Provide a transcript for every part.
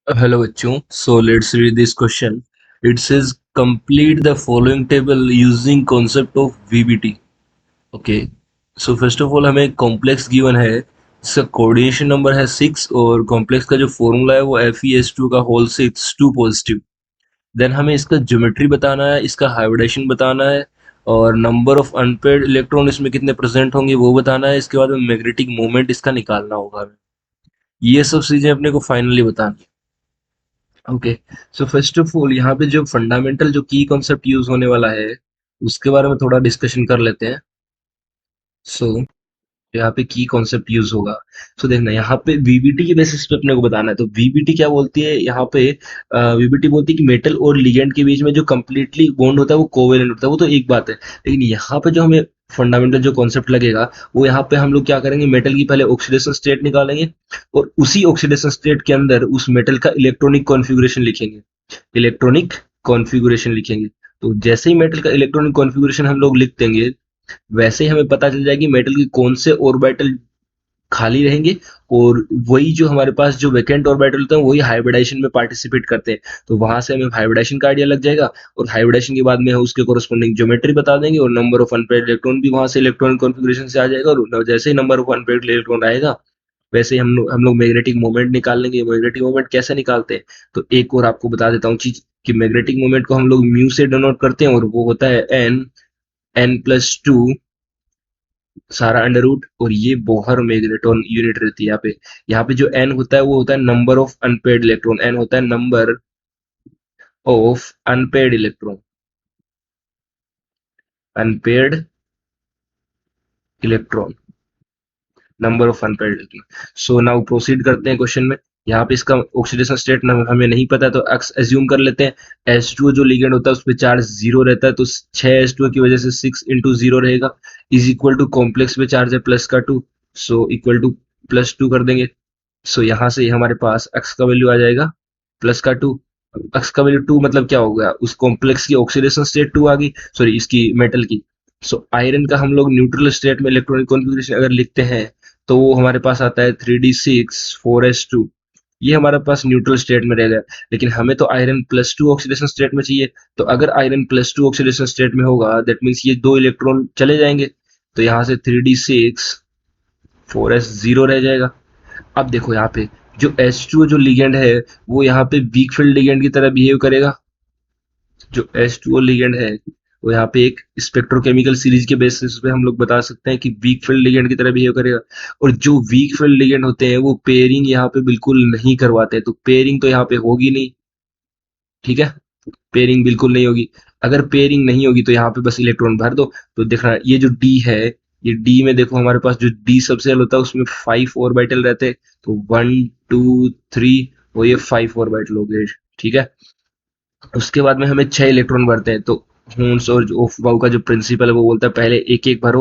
Hello बच्चों, so let's read this question. It says complete the following table using concept of VBT. Okay, so first of all हमें complex given है, इसका coordination number है 6 और complex का जो formula है वो FeS2 का होल 6 2 पॉजिटिव. देन हमें इसका ज्योमेट्री बताना है, इसका हाइब्रिडेशन बताना है और नंबर ऑफ अनपेयर्ड इलेक्ट्रॉन इसमें कितने प्रेजेंट होंगे वो बताना है. इसके बाद में मैग्नेटिक मोमेंट इसका निकालना होगा हमें. ये सब चीजें अपने को फाइनली बतानी है. Okay, so first of all यहाँ पे जो फंडामेंटल जो की कॉन्सेप्ट यूज होने वाला है उसके बारे में थोड़ा डिस्कशन कर लेते हैं. सो यहाँ पे की कॉन्सेप्ट यूज होगा. सो देखना यहाँ पे वीबीटी के बेसिस पे अपने को बताना है. तो वीबीटी क्या बोलती है यहाँ पे? वीबीटी बोलती है कि मेटल और लिगेंड के बीच में जो कंप्लीटली बॉन्ड होता है वो कोवेलेंट होता है. वो तो एक बात है, लेकिन यहाँ पे जो हमें फंडामेंटल जो कॉन्सेप्ट लगेगा वो यहाँ पे हम लोग क्या करेंगे, मेटल की पहले ऑक्सीडेशन स्टेट निकालेंगे और उसी ऑक्सीडेशन स्टेट के अंदर उस मेटल का इलेक्ट्रॉनिक कॉन्फ़िगरेशन लिखेंगे. इलेक्ट्रॉनिक कॉन्फ़िगरेशन लिखेंगे. तो जैसे ही मेटल का इलेक्ट्रॉनिक कॉन्फ़िगरेशन हम लोग लिख देंगे वैसे ही हमें पता चल जाएगी मेटल के कौन से ऑर्बिटल खाली रहेंगे और वही जो हमारे पास जो वैकेंट ऑर्बिटल होते हैं वही हाइब्रिडाइजेशन में पार्टिसिपेट करते हैं. तो वहां से हमें हाइब्रिडाइजेशन का आइडिया लग जाएगा और हाइब्रिडाइजेशन के बाद में उसके कोरस्पॉन्डिंग ज्योमेट्री बता देंगे और नंबर ऑफ अनपेयर्ड इलेक्ट्रॉन भी वहां से इलेक्ट्रॉनिक कॉन्फ़िगरेशन से आ जाएगा. और जैसे ही नंबर ऑफ अनपेयर्ड इलेक्ट्रॉन आएगा वैसे ही हम लोग मैग्नेटिक मोमेंट निकाल लेंगे. मैग्नेटिक मोमेंट कैसे निकालते हैं? तो एक और आपको बता देता हूँ चीज कि मैग्नेटिक मोमेंट को हम लोग म्यू से डिनोट करते हैं और वो होता है n+2 सारा अंडर रूट. और ये बोहर मैग्नेटॉन यूनिट रहती है यहाँ पे जो एन होता है वो होता है number of unpaired electron. N होता है number of unpaired electron. Unpaired electron, number of unpaired electron. So now proceed करते हैं क्वेश्चन में. यहाँ पे इसका ऑक्सीडेशन स्टेट हमें नहीं पता तो एक्स एज्यूम कर लेते हैं. H2O जो लिगेंड होता है उस पर चार्ज जीरो रहता है तो 6 H2O की वजह से 6 × 0 रहेगा इज इक्वल टू कॉम्प्लेक्स पे चार्ज है प्लस का 2, सो इक्वल टू +2 कर देंगे. सो यहाँ से हमारे पास x का वैल्यू आ जाएगा प्लस का 2. x का वैल्यू 2 मतलब क्या हो गया, उस कॉम्प्लेक्स की ऑक्सीडेशन स्टेट 2 आ गई, सॉरी इसकी मेटल की. सो आयरन का हम लोग न्यूट्रल स्टेट में इलेक्ट्रॉनिक कॉन्फ़िगरेशन अगर लिखते हैं तो वो हमारे पास आता है 3d6 4s2. ये हमारे पास न्यूट्रल स्टेट में रहेगा, लेकिन हमें तो आयरन +2 ऑक्सीडेशन स्टेट में चाहिए. तो अगर आयरन +2 ऑक्सीडेशन स्टेट में होगा दैट मीन्स ये दो इलेक्ट्रॉन चले जाएंगे. तो यहाँ से 3d6 4s0 रह जाएगा. अब देखो यहाँ पे जो H2O जो लिगेंड है वो यहाँ पे वीक फील्ड लिगेंड की तरह बिहेव करेगा. जो H2O लिगेंड है वो यहाँ पे एक स्पेक्ट्रोकेमिकल सीरीज के बेसिस पे हम लोग बता सकते हैं कि वीक फील्ड लिगेंड की तरह बिहेव करेगा. और जो वीक फील्ड लिगेंड होते हैं वो पेयरिंग यहाँ पे बिल्कुल नहीं करवाते. तो पेयरिंग तो यहाँ पे होगी नहीं, ठीक है, पेयरिंग बिल्कुल नहीं होगी. अगर पेयरिंग नहीं होगी तो यहाँ पे बस इलेक्ट्रॉन भर दो. तो देखना ये जो डी है, ये डी में देखो हमारे पास जो डी सबसेल होता है उसमें 5 ऑर्बिटल रहते हैं. तो 1 2 3 और ये 5 ऑर्बिटल हो गए, ठीक है. उसके बाद में हमें 6 इलेक्ट्रॉन भरते हैं. तो हून्स और ऑफ बाउ का जो प्रिंसिपल है वो बोलता है पहले एक एक भरो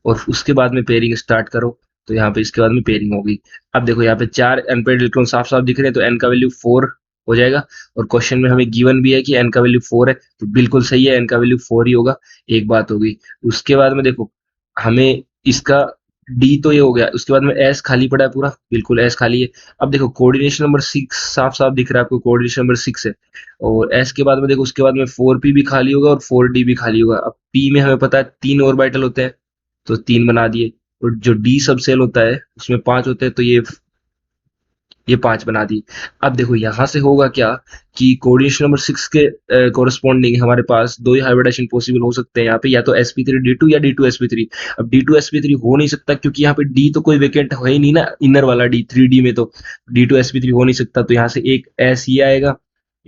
और उसके बाद में पेयरिंग स्टार्ट करो. तो यहाँ पे इसके बाद में पेयरिंग होगी. अब देखो यहाँ पे 4 अनपेयर्ड इलेक्ट्रॉन साफ साफ दिख रहे हैं तो एन का वैल्यू 4 हो जाएगा. और क्वेश्चन में हमें गिवन भी है कि एन का वैल्यू 4 है तो बिल्कुल सही है, एन का वैल्यू 4 ही होगा. एक बात होगी. उसके बाद में देखो हमें इसका डी तो ये हो गया, उसके बाद में एस खाली पड़ा है पूरा, बिल्कुल एस खाली है. अब देखो कोऑर्डिनेशन नंबर 6 साफ साफ दिख रहा है आपको, कोऑर्डिनेशन नंबर 6 है. और एस के बाद में देखो उसके बाद में 4p भी खाली होगा और 4d भी खाली होगा. अब p में हमें पता है 3 ऑर्बिटल होते हैं तो 3 बना दिए. और जो d सब सेल होता है उसमें 5 होते हैं तो ये 5 बना दी. अब देखो यहाँ से होगा क्या कि कोऑर्डिनेशन नंबर 6 के कोरस्पॉन्डिंग हमारे पास दो ही हाइब्रिडेशन पॉसिबल हो सकते हैं यहाँ पे, या तो sp3d2 या d2sp3. अब d2sp3 हो नहीं सकता क्योंकि यहाँ पे d तो कोई वेकेंट है ही नहीं ना, इनर वाला d 3d में तो d2sp3 हो नहीं सकता. तो यहाँ से एक s ही आएगा,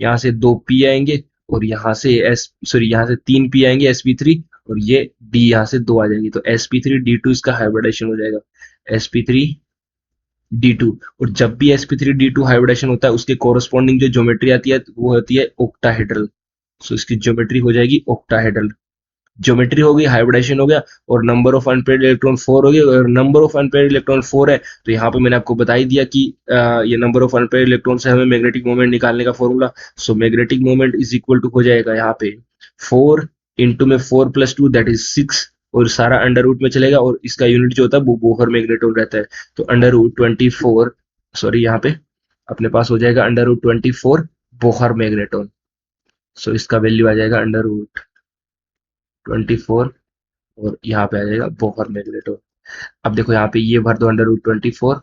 यहाँ से 2p आएंगे और यहाँ से यहाँ से 3p आएंगे sp3 और ये d यहाँ से 2 आ जाएंगी. तो sp3d2 इसका हाइब्रिडेशन हो जाएगा sp3d2. और जब भी sp3d2 हाइब्रिडेशन होता है उसके कोरस्पॉन्डिंग जो ज्योमेट्री आती है वो होती है ऑक्टाहेड्रल. सो इसकी ज्योमेट्री हो जाएगी ऑक्टाहेड्रल. ज्योमेट्री हो गई, हाइब्रिडेशन हो गया और नंबर ऑफ अनपेयर्ड इलेक्ट्रॉन 4 हो गए. और नंबर ऑफ अनपेयर्ड इलेक्ट्रॉन 4 है तो यहाँ पे मैंने आपको बता ही दिया कि ये नंबर ऑफ अनपेयर्ड इलेक्ट्रॉन से हमें मैग्नेटिक मोमेंट निकालने का formula. So magnetic moment is equal to हो जाएगा यहाँ पे 4 इंटू में 4+2 दैट इज 6 और सारा अंडर रूट में चलेगा और इसका यूनिट जो होता है वो बोहर मैग्नेटोन रहता है. तो अंडर रूट 24, सॉरी यहाँ पे अपने पास हो जाएगा √24 बोहर मैग्नेटॉन। सो इसका वैल्यू आ जाएगा √24 और यहाँ पे आ जाएगा बोहर मैग्नेटॉन। अब देखो यहाँ पे ये भर दो √24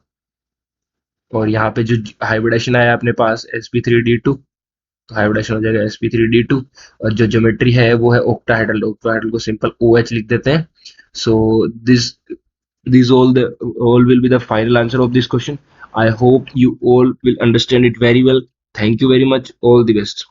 और यहाँ पे जो हाइब्रिडेशन आया अपने पास sp3d2, तो हाइब्रिडेशन हो जाएगा sp3d2। और जो ज्योमेट्री है वो है ऑक्टाहेड्रल, ऑक्टाहेड्रल को सिंपल OH लिख देते हैं। So this these all will be the final answer of this question. I hope you all will understand it very well. Thank you very much. All the best.